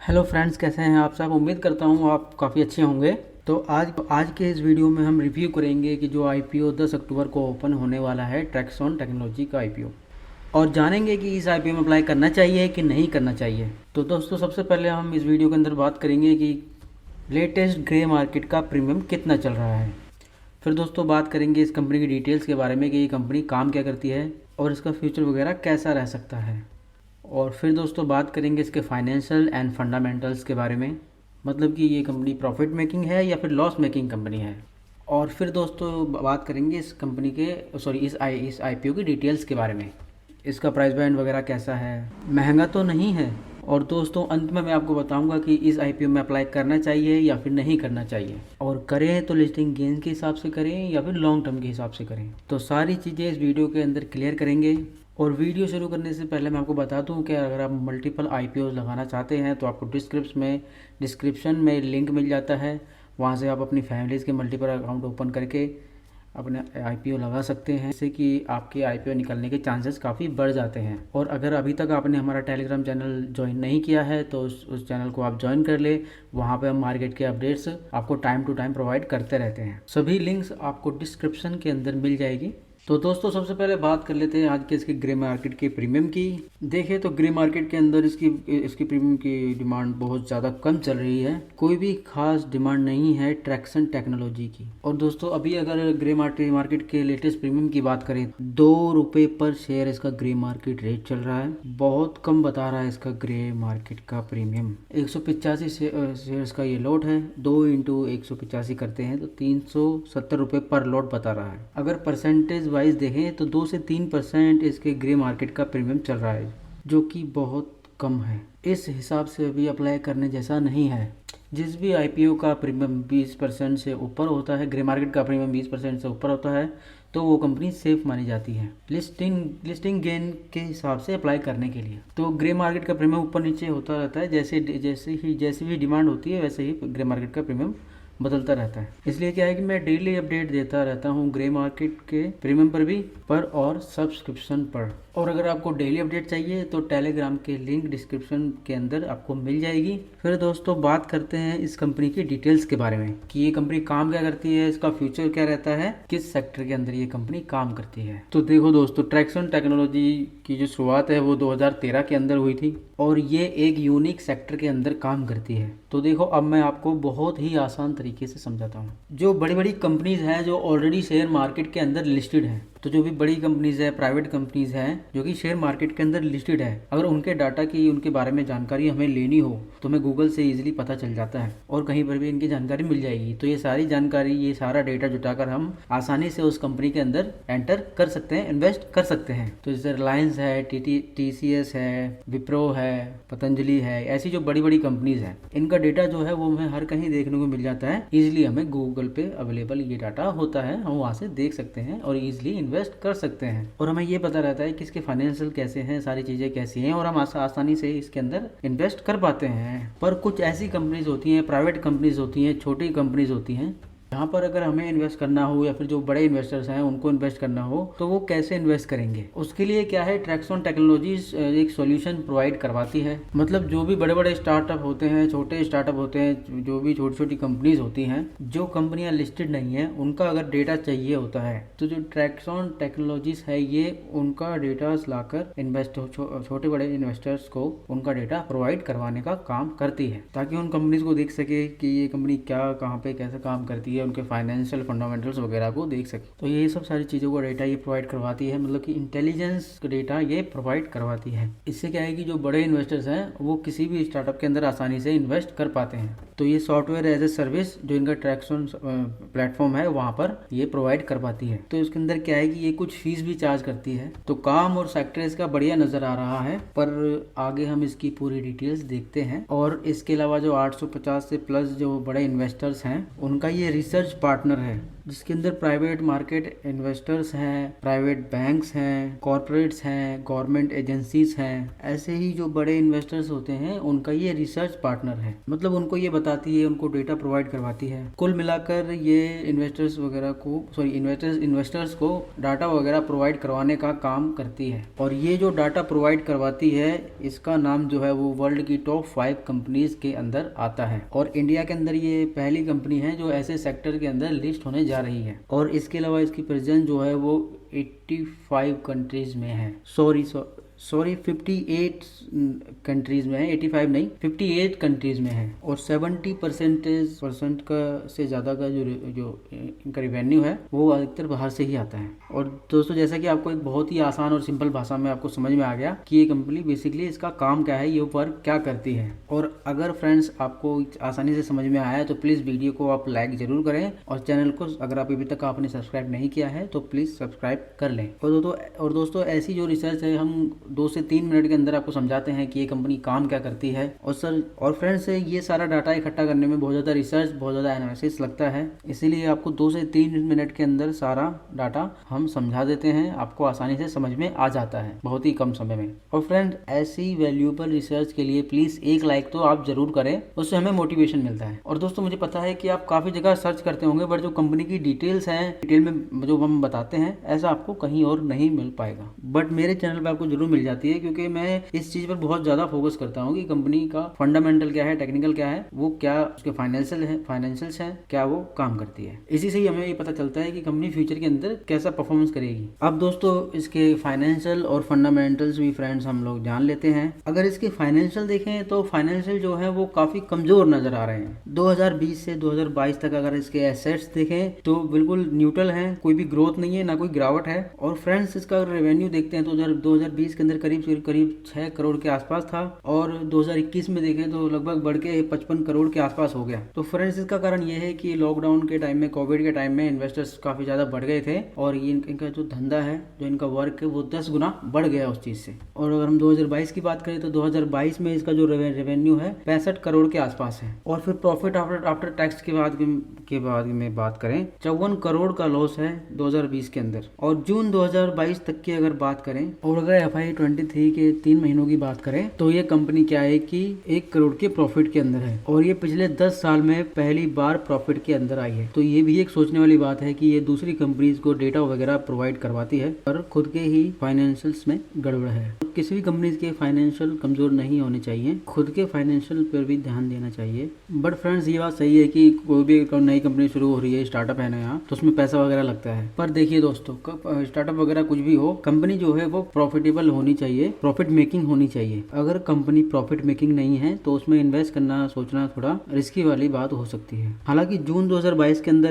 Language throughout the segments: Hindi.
हेलो फ्रेंड्स, कैसे हैं आप सब। उम्मीद करता हूँ आप काफ़ी अच्छे होंगे। तो आज के इस वीडियो में हम रिव्यू करेंगे कि जो आईपीओ 10 अक्टूबर को ओपन होने वाला है, ट्रैक्सन टेक्नोलॉजी का आईपीओ, और जानेंगे कि इस आईपीओ में अप्लाई करना चाहिए कि नहीं करना चाहिए। तो दोस्तों, सबसे पहले हम इस वीडियो के अंदर बात करेंगे कि लेटेस्ट ग्रे मार्केट का प्रीमियम कितना चल रहा है। फिर दोस्तों बात करेंगे इस कंपनी की डिटेल्स के बारे में कि ये कंपनी काम क्या करती है और इसका फ्यूचर वगैरह कैसा रह सकता है। और फिर दोस्तों बात करेंगे इसके फाइनेंशियल एंड फंडामेंटल्स के बारे में, मतलब कि ये कंपनी प्रॉफिट मेकिंग है या फिर लॉस मेकिंग कंपनी है। और फिर दोस्तों बात करेंगे इस कंपनी के इस आईपीओ की डिटेल्स के बारे में, इसका प्राइस बैंड वगैरह कैसा है, महंगा तो नहीं है। और दोस्तों अंत में मैं आपको बताऊंगा कि इस आईपीओ में अप्लाई करना चाहिए या फिर नहीं करना चाहिए, और करें तो लिस्टिंग गेन के हिसाब से करें या फिर लॉन्ग टर्म के हिसाब से करें। तो सारी चीज़ें इस वीडियो के अंदर क्लियर करेंगे। और वीडियो शुरू करने से पहले मैं आपको बता दूं कि अगर आप मल्टीपल आईपीओ लगाना चाहते हैं तो आपको डिस्क्रिप्शन में लिंक मिल जाता है। वहां से आप अपनी फैमिलीज़ के मल्टीपल अकाउंट ओपन करके अपने आईपीओ लगा सकते हैं, जिससे कि आपके आईपीओ निकलने के चांसेस काफ़ी बढ़ जाते हैं। और अगर अभी तक आपने हमारा टेलीग्राम चैनल ज्वाइन नहीं किया है तो उस चैनल को आप ज्वाइन कर ले। वहाँ पे हम मार्केट के अपडेट्स आपको टाइम टू टाइम प्रोवाइड करते रहते हैं। सभी लिंक्स आपको डिस्क्रिप्शन के अंदर मिल जाएगी। तो दोस्तों सबसे पहले बात कर लेते हैं आज के इसके ग्रे मार्केट के प्रीमियम की। देखें तो ग्रे मार्केट के अंदर इसकी प्रीमियम की डिमांड बहुत ज़्यादा कम चल रही है, कोई भी खास डिमांड नहीं है ट्रैक्सन टेक्नोलॉजी की। और दोस्तों अभी अगर ग्रे मार्केट के लेटेस्ट प्रीमियम की बात करें, 2 रुपये पर शेयर इसका ग्रे मार्केट रेट चल रहा है। बहुत कम बता रहा है इसका ग्रे मार्केट का प्रीमियम। 185 शेयर्स का ये लॉट है, 2 इंटू 185 करते हैं तो 370 रुपये पर लॉट बता रहा है। अगर परसेंटेज वाइज देखें तो 2 से 3% इसके ग्रे मार्केट का प्रीमियम चल रहा है, जो कि बहुत कम है। इस हिसाब से अभी अप्लाई करने जैसा नहीं है। जिस भी आईपीओ का प्रीमियम 20% से ऊपर होता है, ग्रे मार्केट का प्रीमियम 20% से ऊपर होता है, तो वो कंपनी सेफ मानी जाती है लिस्टिंग गेन के हिसाब से अप्लाई करने के लिए। तो ग्रे मार्केट का प्रीमियम ऊपर नीचे होता रहता है, जैसी भी डिमांड होती है वैसे ही ग्रे मार्केट का प्रीमियम बदलता रहता है। इसलिए क्या है कि मैं डेली अपडेट देता रहता हूँ ग्रे मार्केट के प्रीमियम पर भी और सब्सक्रिप्शन पर। और अगर आपको डेली अपडेट चाहिए तो टेलीग्राम के लिंक डिस्क्रिप्शन के अंदर आपको मिल जाएगी। फिर दोस्तों बात करते हैं इस कंपनी की डिटेल्स के बारे में कि ये कंपनी काम क्या करती है, इसका फ्यूचर क्या रहता है, किस सेक्टर के अंदर ये कंपनी काम करती है। तो देखो दोस्तों, ट्रैक्सन टेक्नोलॉजी की जो शुरुआत है वो 2013 के अंदर हुई थी और ये एक यूनिक सेक्टर के अंदर काम करती है। तो देखो अब मैं आपको बहुत ही आसान तरीके से समझाता हूँ। जो बड़ी बड़ी कंपनीज हैं जो ऑलरेडी शेयर मार्केट के अंदर लिस्टेड हैं, तो जो भी बड़ी कंपनीज है, प्राइवेट कंपनीज हैं जो कि शेयर मार्केट के अंदर लिस्टेड है, अगर उनके डाटा की उनके बारे में जानकारी हमें लेनी हो तो हमें गूगल से इजीली पता चल जाता है और कहीं पर भी इनकी जानकारी मिल जाएगी। तो ये सारी जानकारी, ये सारा डेटा जुटाकर हम आसानी से उस कंपनी के अंदर एंटर कर सकते हैं, इन्वेस्ट कर सकते हैं। तो जैसे रिलायंस है, TCS है, विप्रो है, पतंजलि है, ऐसी जो बड़ी बड़ी कंपनीज हैं, इनका डेटा जो है वो हमें हर कहीं देखने को मिल जाता है। इजीली हमें गूगल पे अवेलेबल ये डाटा होता है, हम वहाँ से देख सकते हैं और इजीली इन्वेस्ट कर सकते हैं। और हमें ये पता रहता है कि इसके फाइनेंशियल कैसे हैं, सारी चीज़ें कैसी हैं, और हम आसानी से इसके अंदर इन्वेस्ट कर पाते हैं। पर कुछ ऐसी कंपनीज होती हैं, प्राइवेट कंपनीज होती हैं, छोटी कंपनीज होती हैं, यहाँ पर अगर हमें इन्वेस्ट करना हो या फिर जो बड़े इन्वेस्टर्स हैं उनको इन्वेस्ट करना हो तो वो कैसे इन्वेस्ट करेंगे, उसके लिए क्या है, ट्रैक्सन टेक्नोलॉजीज एक सॉल्यूशन प्रोवाइड करवाती है। मतलब जो भी बड़े बड़े स्टार्टअप होते हैं, छोटे स्टार्टअप होते हैं, जो भी छोटी छोटी कंपनीज होती हैं, जो कंपनियां लिस्टेड नहीं है, उनका अगर डेटा चाहिए होता है तो जो ट्रैक्सन टेक्नोलॉजीज है ये उनका डेटा लाकर छोटे बड़े इन्वेस्टर्स को उनका डेटा प्रोवाइड करवाने का काम करती है, ताकि उन कंपनीज को देख सके कि ये कंपनी क्या, कहाँ पे, कैसे काम करती है, उनके फाइनेंशियल फंडामेंटल्स वगैरह को देख सके। तो ये सब सारी चीज़ों का डेटा ये प्रोवाइड करवाती है, मतलब कि इंटेलिजेंस का डेटा ये प्रोवाइड करवाती है। इससे क्या है कि जो बड़े इन्वेस्टर्स हैं वो किसी भी स्टार्टअप के अंदर आसानी से इन्वेस्ट कर पाते हैं। तो ये सॉफ्टवेयर एज ए सर्विस जो इनका ट्रैक्सन प्लेटफॉर्म है वहाँ पर ये प्रोवाइड करवाती है। तो इसके अंदर क्या है कि ये कुछ फीस भी चार्ज करती है। तो काम और सेक्टर इसका बढ़िया नजर आ रहा है, पर आगे हम इसकी पूरी डिटेल्स देखते हैं। और इसके अलावा जो 850 से प्लस जो बड़े इन्वेस्टर्स हैं उनका ये रिसर्च पार्टनर है। जिसके अंदर प्राइवेट मार्केट इन्वेस्टर्स हैं, प्राइवेट बैंक्स हैं, कॉर्पोरेट्स हैं, गवर्नमेंट एजेंसीज हैं। ऐसे ही जो बड़े इन्वेस्टर्स होते हैं उनका ये रिसर्च पार्टनर है, मतलब उनको ये बताती है, उनको डेटा प्रोवाइड करवाती है। कुल मिलाकर ये इन्वेस्टर्स को डाटा वगैरह प्रोवाइड करवाने का काम करती है। और ये जो डाटा प्रोवाइड करवाती है इसका नाम जो है वो वर्ल्ड की टॉप 5 कंपनीज के अंदर आता है। और इंडिया के अंदर ये पहली कंपनी है जो ऐसे सेक्टर के अंदर लिस्ट होने जा रही है। और इसके अलावा इसकी प्रेजेंस जो है वो 85 कंट्रीज में है। सॉरी 58 कंट्रीज में है, 85 नहीं, 58 कंट्रीज में है। और 70% का से ज़्यादा का जो इनका रिवेन्यू है वो अधिकतर बाहर से ही आता है। और दोस्तों जैसा कि आपको एक बहुत ही आसान और सिंपल भाषा में आपको समझ में आ गया कि ये कंपनी बेसिकली इसका काम क्या है, ये वर्क क्या करती है। और अगर फ्रेंड्स आपको आसानी से समझ में आया है तो प्लीज़ वीडियो को आप लाइक जरूर करें, और चैनल को अगर आप अभी तक आपने सब्सक्राइब नहीं किया है तो प्लीज़ सब्सक्राइब कर लें। और दोस्तों ऐसी जो रिसर्च है हम 2 से 3 मिनट के अंदर आपको समझाते हैं कि ये कंपनी काम क्या करती है। और फ्रेंड्स ये सारा डाटा इकट्ठा करने में बहुत ज़्यादा रिसर्च, बहुत ज़्यादा एनालिसिस लगता है, इसीलिए आपको 2 से 3 मिनट के अंदर सारा डाटा हम समझा देते हैं, आपको आसानी से समझ में आ जाता है बहुत ही कम समय में। और फ्रेंड ऐसी वैल्यूएबल रिसर्च के लिए प्लीज़ एक लाइक तो आप जरूर करें, उससे हमें मोटिवेशन मिलता है। और दोस्तों मुझे पता है कि आप काफ़ी जगह सर्च करते होंगे, बट जो कंपनी की डिटेल्स हैं, डिटेल में जो हम बताते हैं ऐसा आपको कहीं और नहीं मिल पाएगा, बट मेरे चैनल पर आपको जरूर मिल जाती है, क्योंकि मैं इस चीज पर बहुत ज्यादा फोकस करता हूँ कि कंपनी का फंडामेंटल क्या है, टेक्निकल क्या है, वो क्या उसके फाइनेंशियल्स है, क्या वो काम करती है। इसी से ही हमें ये पता चलता है कि कंपनी फ्यूचर के अंदर कैसा परफॉर्मेंस करेगी। अब दोस्तों इसके फाइनेंशियल और फंडामेंटल्स भी फ्रेंड्स हम लोग जान लेते हैं। अगर इसके फाइनेंशियल देखें तो फाइनेंशियल जो है वो काफी कमजोर नजर आ रहे हैं। 2020 से 2022 तक अगर इसके एसेट्स देखें तो बिल्कुल न्यूट्रल है, कोई भी ग्रोथ नहीं है, ना कोई गिरावट है। और फ्रेंड्स इसका रेवेन्यू देखते हैं तो 2020 के अंदर करीब 6 करोड़ के आसपास था, और 2021 में देखें तो लगभग बढ़ के 55 करोड़ के आसपास हो गया। तो फ्रेंड्स इसका कारण ये है कि लॉकडाउन के टाइम में, कोविड के टाइम में इन्वेस्टर्स काफी ज्यादा बढ़ गए थे, और ये इनका जो धंधा है, जो इनका वर्क है वो 10 गुना बढ़ गया उस चीज से। और अगर हम 2022 की बात करें तो 2022 में इसका जो रेवेन्यू है 65 करोड़ के आसपास है। और फिर प्रॉफिट आफ्टर टैक्स के बाद में बात करें 54 करोड़ का लॉस है 2020 के अंदर। और जून 2022 तक की अगर बात करें, और अगर FY23 के 3 महीनों की बात करें तो ये कंपनी क्या है कि 1 करोड़ के प्रॉफिट के अंदर है, और ये पिछले 10 साल में पहली बार प्रॉफिट के अंदर आई है। तो ये भी एक सोचने वाली बात है कि ये दूसरी कंपनीज को डेटा वगैरह प्रोवाइड करवाती है और खुद के ही फाइनेंशियल्स में गड़बड़ है। किसी भी कंपनीज के फाइनेंशियल कमजोर नहीं होने चाहिए, खुद के फाइनेंशियल पर भी ध्यान देना चाहिए। बट फ्रेंड्स ये बात सही है कि कोई भी नई कंपनी शुरू हो रही है, स्टार्टअप है नया, तो उसमें पैसा वगैरह लगता है। पर देखिए दोस्तों, स्टार्टअप वगैरह कुछ भी हो, कंपनी जो है वो प्रॉफिटेबल होनी चाहिए, प्रॉफिट मेकिंग होनी चाहिए। अगर कंपनी प्रॉफिट मेकिंग नहीं है तो उसमें इन्वेस्ट करना सोचना थोड़ा रिस्की वाली बात हो सकती है। हालांकि जून 2022 के अंदर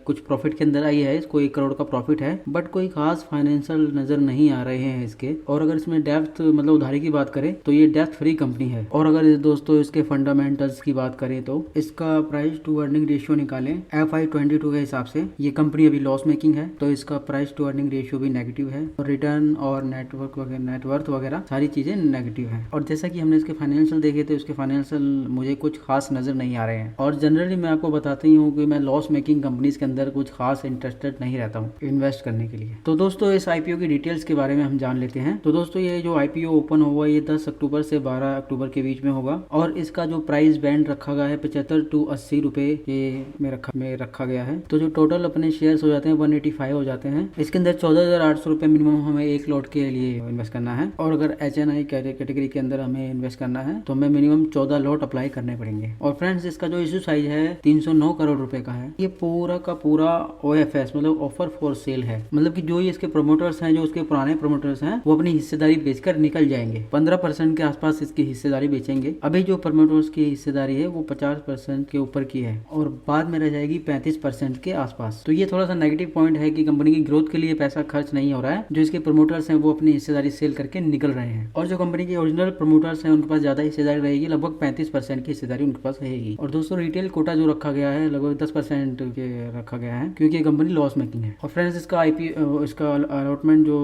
कुछ प्रॉफिट के अंदर आई है, इसको 1 करोड़ का प्रॉफिट है, बट कोई खास फाइनेंशियल नजर नहीं आ रहे हैं इसके। और अगर इसमें डेप्थ मतलब उधारी की बात करें तो ये डेप्थ फ्री कंपनी है। और अगर दोस्तों इसके फंडामेंटल्स की बात करें तो इसका प्राइस टू अर्निंग रेशियो निकालें FY22 के हिसाब से, ये कंपनी अभी लॉस मेकिंग है, तो इसका प्राइस टू अर्निंग रेशियो भी नेगेटिव है, और रिटर्न और नेटवर्थ वगैरह सारी चीजें नेगेटिव है। और जैसा कि हमने इसके फाइनेंशियल देखे तो इसके फाइनेंशियल मुझे कुछ खास नजर नहीं आ रहे हैं। और जनरली मैं आपको बताती हूँ कि मैं लॉस मेकिंग कंपनीज के अंदर कुछ खास इंटरेस्टेड नहीं रहता हूँ इन्वेस्ट करने के लिए। तो दोस्तों इस IPO की डिटेल्स के बारे में हम जान लेते हैं। तो दोस्तों ये जो IPO ओपन होगा ये 10 अक्टूबर से 12 अक्टूबर के बीच में होगा, और इसका जो प्राइस बैंड रखा गया है 75 to 80 रुपए में रखा गया है। तो जो टोटल अपने शेयर्स हो जाते हैं 185 हो जाते हैं। इसके अंदर 14,800 रुपए मिनिमम हमें एक लॉट के लिए इन्वेस्ट करना है, और अगर HNI कैटेगरी के अंदर हमें इन्वेस्ट करना है तो हमें मिनिमम 14 लॉट अप्लाई करने पड़ेंगे। और फ्रेंड्स इसका जो इश्यू साइज है 309 करोड़ रुपए का है। ये पूरा का पूरा OFS मतलब ऑफर फॉर सेल है, मतलब कि जो ये इसके प्रमोटर्स हैं, जो उसके पुराने प्रमोटर्स हैं, वो अपनी हिस्सेदारी बेचकर निकल जाएंगे। 15% के आसपास इसकी हिस्सेदारी बेचेंगे। अभी जो प्रमोटर्स की हिस्सेदारी है वो 50% के ऊपर की है, और बाद में रह जाएगी 35% के आसपास। तो ये थोड़ा सा नेगेटिव पॉइंट है कि कंपनी की ग्रोथ के लिए पैसा खर्च नहीं हो रहा है। जो इसके प्रमोटर्स हैं वो अपनी हिस्सेदारी सेल सेल करके निकल रहे हैं। और जो कंपनी के ओरिजिनल प्रमोटर्स हैं उनके पास ज्यादा हिस्सेदारी रहेगी, लगभग 35% की हिस्सेदारी उनके पास रहेगी। और दोस्तों रिटेल कोटा जो रखा गया है लगभग 10% के रखा गया है, क्योंकि ये कंपनी लॉस मेकिंग है। और फ्रेंड्स इसका अलॉटमेंट जो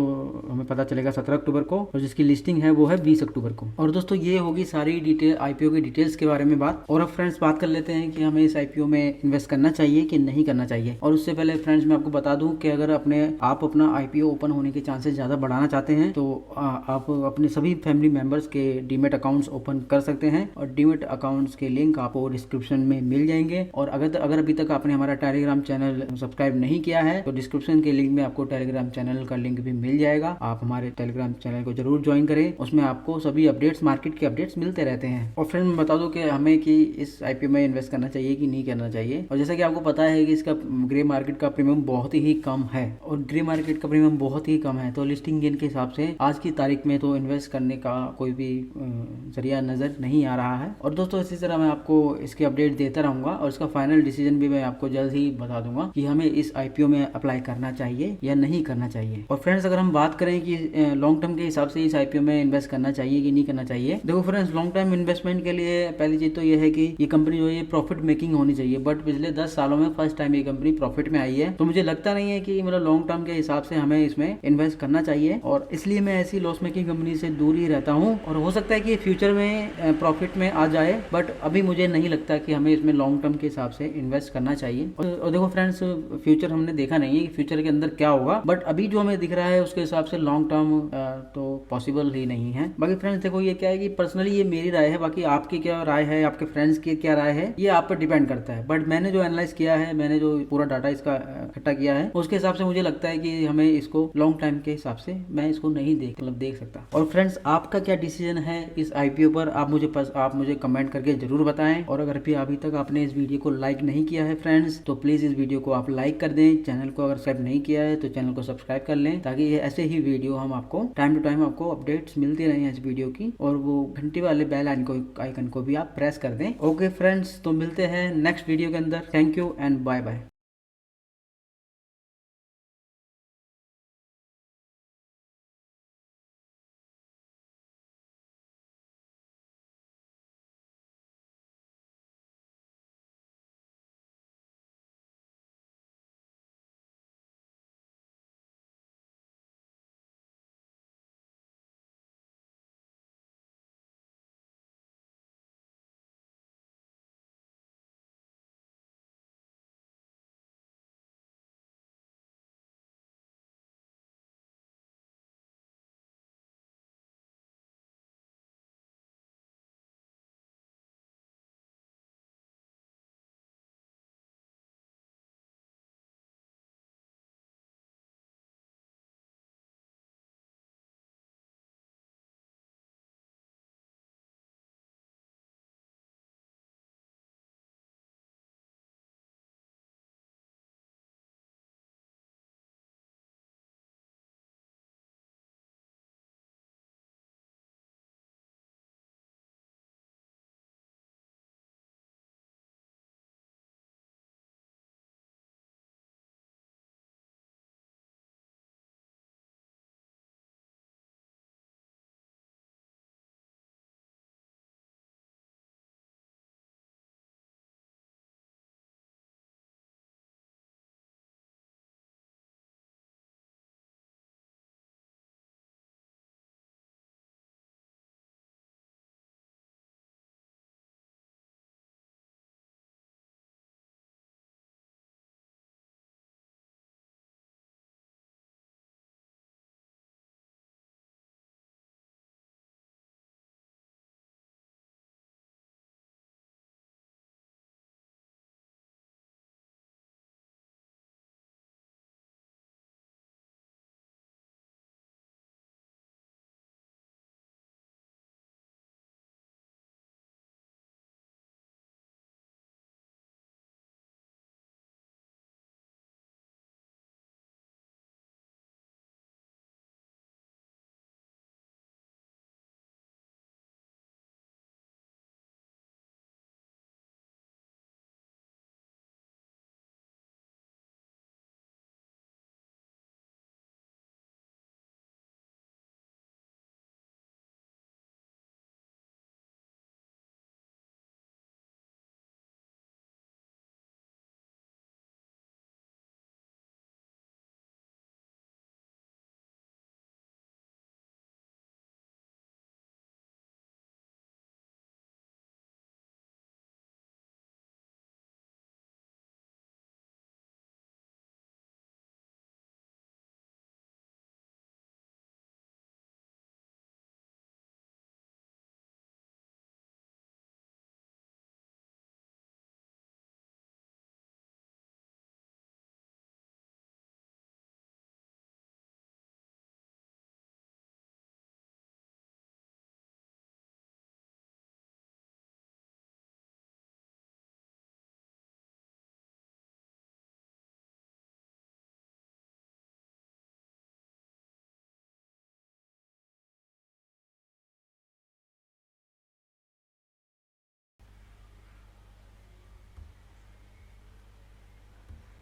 हमें पता चलेगा 17 अक्टूबर को, और जिसकी लिस्टिंग है वो है 20 अक्टूबर को। और दोस्तों ये होगी सारी डिटेल आईपीओ की डिटेल्स के बारे में बात। और अब फ्रेंड्स बात कर लेते हैं कि हमें इस आईपीओ में इन्वेस्ट करना चाहिए कि नहीं करना चाहिए। और उससे पहले फ्रेंड्स मैं आपको बता दूं कि अगर आप अपना आईपीओ ओपन होने के चांसेस ज्यादा बढ़ाना चाहते हैं तो आप अपने सभी फैमिली मेंबर्स के डीमेट अकाउंट्स ओपन कर सकते हैं। और डीमेट अकाउंट्स के लिंक आपको डिस्क्रिप्शन में मिल जाएंगे। और अगर अभी तक आपने हमारा टेलीग्राम चैनल सब्सक्राइब नहीं किया है तो डिस्क्रिप्शन के लिंक में आपको टेलीग्राम चैनल का लिंक भी मिल जाएगा। आप हमारे टेलीग्राम चैनल को जरूर ज्वाइन करें, उसमें आपको सभी अपडेट्स, मार्केट के अपडेट्स मिलते रहते हैं। और फ्रेंड मैं बता दूं कि हमें कि इस आईपीओ में इन्वेस्ट करना चाहिए कि नहीं करना चाहिए। और जैसा कि आपको पता है कि इसका ग्रे मार्केट का प्रीमियम बहुत ही कम है, और ग्रे मार्केट का प्रीमियम बहुत ही कम है, तो लिस्टिंग गेन के हिसाब से आज की तारीख में तो इन्वेस्ट करने का कोई भी जरिया नजर नहीं आ रहा है। और दोस्तों इसी तरह मैं आपको इसके अपडेट देता रहूंगा, और इसका फाइनल डिसीजन भी मैं आपको जल्द ही बता दूंगा कि हमें इस आईपीओ में अप्लाई करना चाहिए या नहीं करना चाहिए। और फ्रेंड्स अगर हम बात करें कि लॉन्ग टर्म के हिसाब से इस आईपीओ में इन्वेस्ट करना चाहिए कि नहीं करना चाहिए, देखो फ्रेंड्स लॉन्ग टर्म इन्वेस्टमेंट के लिए पहली चीज तो यह है कि ये कंपनी जो है प्रॉफिट मेकिंग होनी चाहिए। बट पिछले 10 सालों में फर्स्ट टाइम ये कंपनी प्रॉफिट में आई है, तो मुझे लगता नहीं है कि मतलब लॉन्ग टर्म के हिसाब से हमें इसमें इन्वेस्ट करना चाहिए। और इसलिए मैं ऐसी लॉस मेकिंग कंपनी से दूर ही रहता हूँ। और हो सकता है कि फ्यूचर में प्रॉफिट में आ जाए, बट अभी मुझे नहीं लगता कि हमें इसमें लॉन्ग टर्म के हिसाब से इन्वेस्ट करना चाहिए। और देखो फ्रेंड्स फ्यूचर हमने देखा नहीं है कि फ्यूचर के अंदर क्या होगा, बट अभी जो हमें दिख रहा है उसके हिसाब से लॉन्ग टर्म तो पॉसिबल ही नहीं है। बाकी फ्रेंड्स देखो ये क्या है कि पर्सनली ये मेरी राय है, बाकी आपकी क्या राय है, आपके फ्रेंड्स की क्या राय है, ये आप पर डिपेंड करता है। बट मैंने जो एनालाइज किया है, मैंने जो पूरा डाटा इसका इकट्ठा किया है, उसके हिसाब से मुझे लगता है कि हमें इसको लॉन्ग टाइम के हिसाब से मैं इसको नहीं देख सकता। और फ्रेंड्स आपका क्या डिसीजन है इस आईपीओ पर, आप मुझे कमेंट करके जरूर बताएं। और अगर भी अभी तक आपने इस वीडियो को लाइक नहीं किया है फ्रेंड्स, तो प्लीज इस वीडियो को आप लाइक कर दें। चैनल को अगर सब्सक्राइब नहीं किया है तो चैनल को सब्सक्राइब कर लें, ताकि ये ऐसे ही वीडियो हम आपको टाइम टू टाइम आपको अपडेट्स मिलती रहें इस वीडियो की। और वो घंटी वाले बेल आइकन को भी आप प्रेस कर दें। ओके फ्रेंड्स, तो मिलते हैं नेक्स्ट वीडियो के अंदर। Thank you and bye bye.